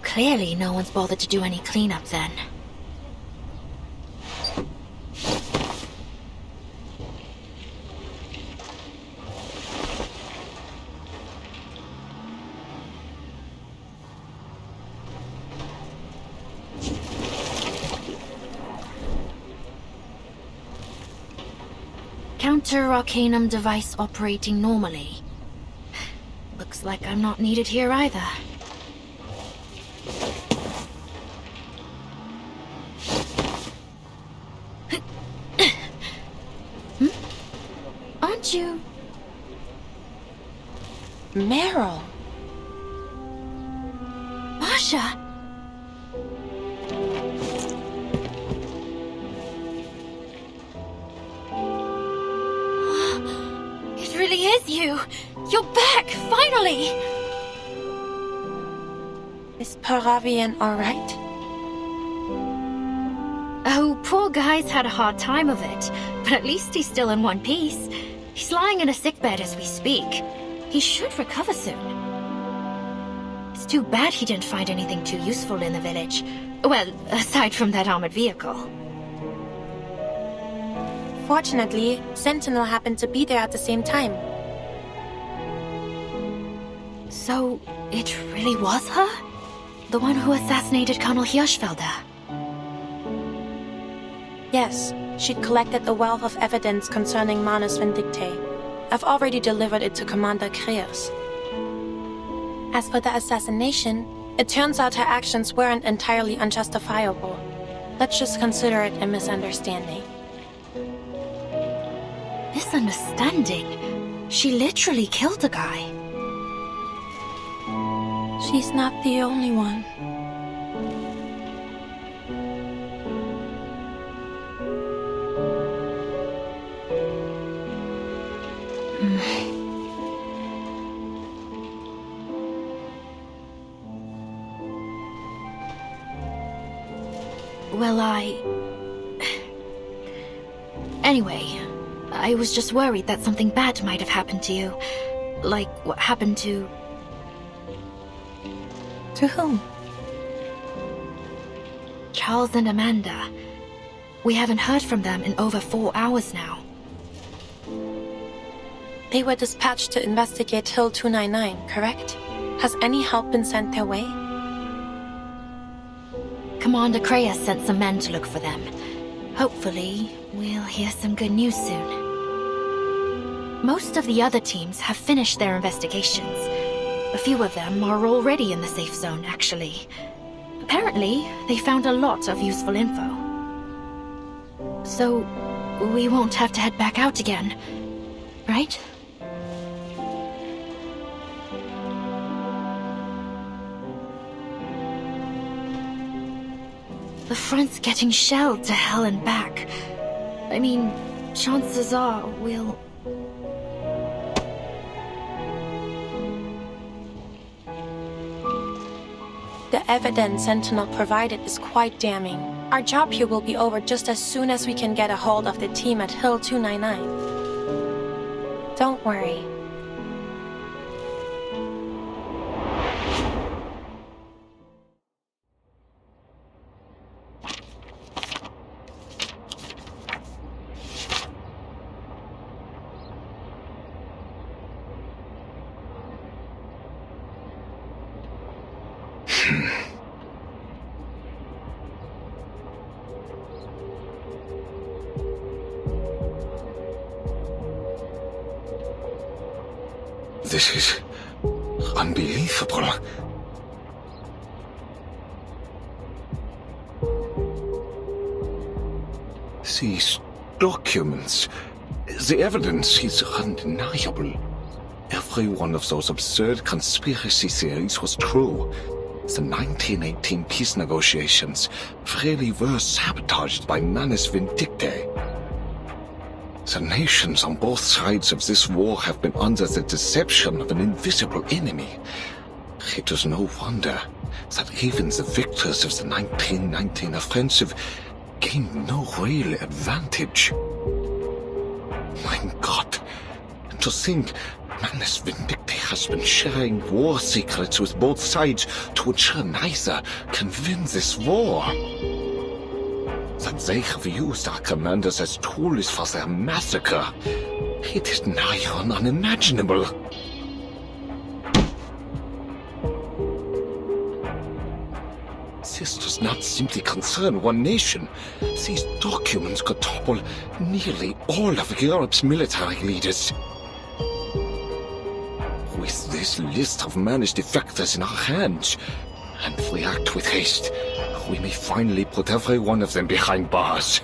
Clearly, no one's bothered to do any cleanup then. Counter-Arcanum device operating normally. Looks like I'm not needed here either. Aren't you... Meryl! Masha! It really is you! You're back, finally! Is Paravian alright? Oh, poor guy's had a hard time of it, but at least he's still in one piece. He's lying in a sickbed as we speak. He should recover soon. It's too bad he didn't find anything too useful in the village. Well, aside from that armored vehicle. Fortunately, Sentinel happened to be there at the same time. So, it really was her? The one who assassinated Colonel Hirschfelder? Yes, she'd collected a wealth of evidence concerning Manus Vindictae. I've already delivered it to Commander Kreos. As for the assassination, it turns out her actions weren't entirely unjustifiable. Let's just consider it a misunderstanding. Misunderstanding? She literally killed a guy. She's not the only one. Well, Anyway, I was just worried that something bad might have happened to you. Like what happened to... To whom? Charles and Amanda. We haven't heard from them in over 4 hours now. They were dispatched to investigate Hill 299, correct? Has any help been sent their way? Commander Kreos sent some men to look for them. Hopefully, we'll hear some good news soon. Most of the other teams have finished their investigations. A few of them are already in the safe zone, actually. Apparently, they found a lot of useful info. So, we won't have to head back out again, right? The front's getting shelled to hell and back. I mean, chances are we'll... The evidence Sentinel provided is quite damning. Our job here will be over just as soon as we can get a hold of the team at Hill 299. Don't worry. This is unbelievable. These documents, the evidence is undeniable. Every one of those absurd conspiracy theories was true. The 1918 peace negotiations really were sabotaged by Manus Vindictae. The nations on both sides of this war have been under the deception of an invisible enemy. It is no wonder that even the victors of the 1919 offensive gained no real advantage. My God, to think Manus Vindictae has been sharing war secrets with both sides to ensure neither can win this war. That they have used our commanders as tools for their massacre, it is nigh on unimaginable. This does not simply concern one nation. These documents could topple nearly all of Europe's military leaders. With this list of Manus defectors in our hands, and if we act with haste, we may finally put every one of them behind bars.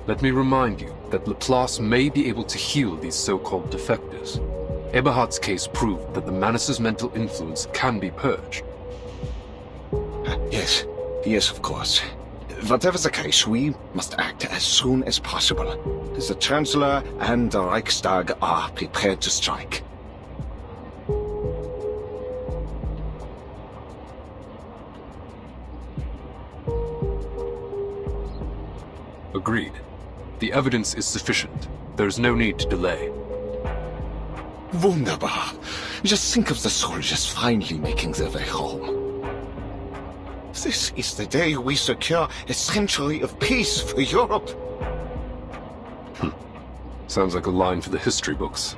Let me remind you that Laplace may be able to heal these so-called defectors. Eberhard's case proved that the Manus' mental influence can be purged. Yes, of course. Whatever the case, we must act as soon as possible. The Chancellor and the Reichstag are prepared to strike. Agreed. The evidence is sufficient. There is no need to delay. Wunderbar. Just think of the soldiers finally making their way home. This is the day we secure a century of peace for Europe. Sounds like a line for the history books.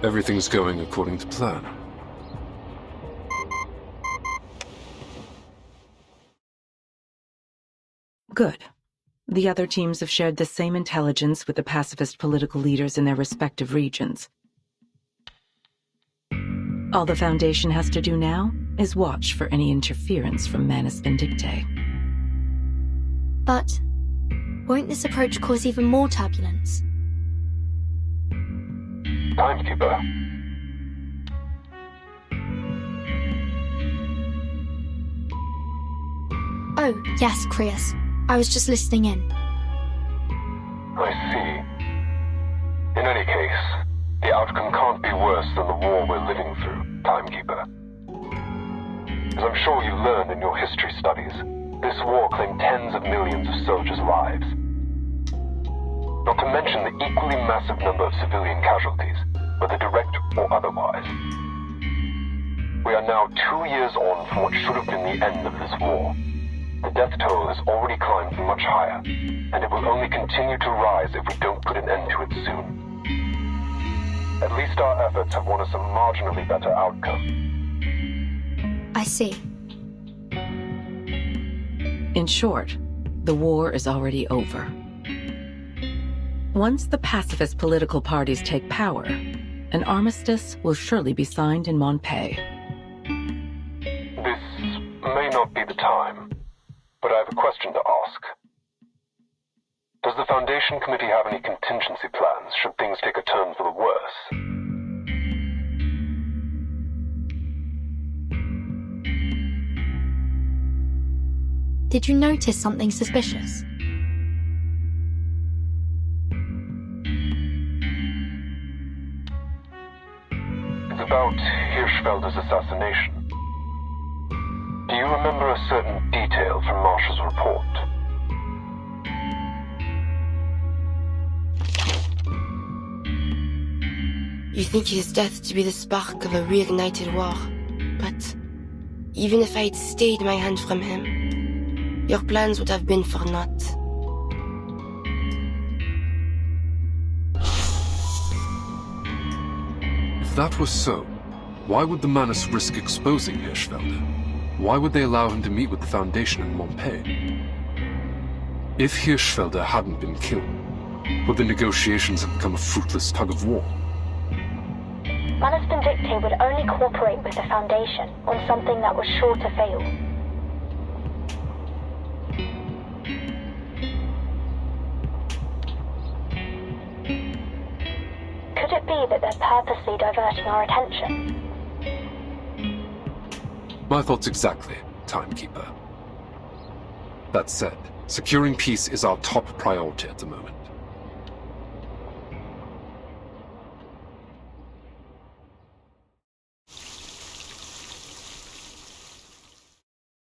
Everything's going according to plan. Good. The other teams have shared the same intelligence with the pacifist political leaders in their respective regions. All the Foundation has to do now is watch for any interference from Manus Vindictae. But won't this approach cause even more turbulence? Timekeeper. Oh, yes, Creus. I was just listening in. I see. In any case, the outcome can't be worse than the war we're living through, Timekeeper. As I'm sure you learned in your history studies, this war claimed tens of millions of soldiers' lives. Not to mention the equally massive number of civilian casualties, whether direct or otherwise. We are now 2 years on from what should have been the end of this war. The death toll has already climbed much higher, and it will only continue to rise if we don't put an end to it soon. At least our efforts have won us a marginally better outcome. I see. In short, the war is already over. Once the pacifist political parties take power, an armistice will surely be signed in Montpellier. This may not be the time, but I have a question to ask. Does the Foundation Committee have any contingency plans should things take a turn for the worse? Did you notice something suspicious? It's about Hirschfelder's assassination. Do you remember a certain detail from Marshall's report? You think his death to be the spark of a reignited war. But even if I'd stayed my hand from him, your plans would have been for naught. If that was so, why would the Manus risk exposing Hirschfelder? Why would they allow him to meet with the Foundation in Montpellier? If Hirschfelder hadn't been killed, would the negotiations have become a fruitless tug-of-war? Manus Vindicte would only cooperate with the Foundation on something that was sure to fail. Could it be that they're purposely diverting our attention? My thoughts exactly, Timekeeper. That said, securing peace is our top priority at the moment.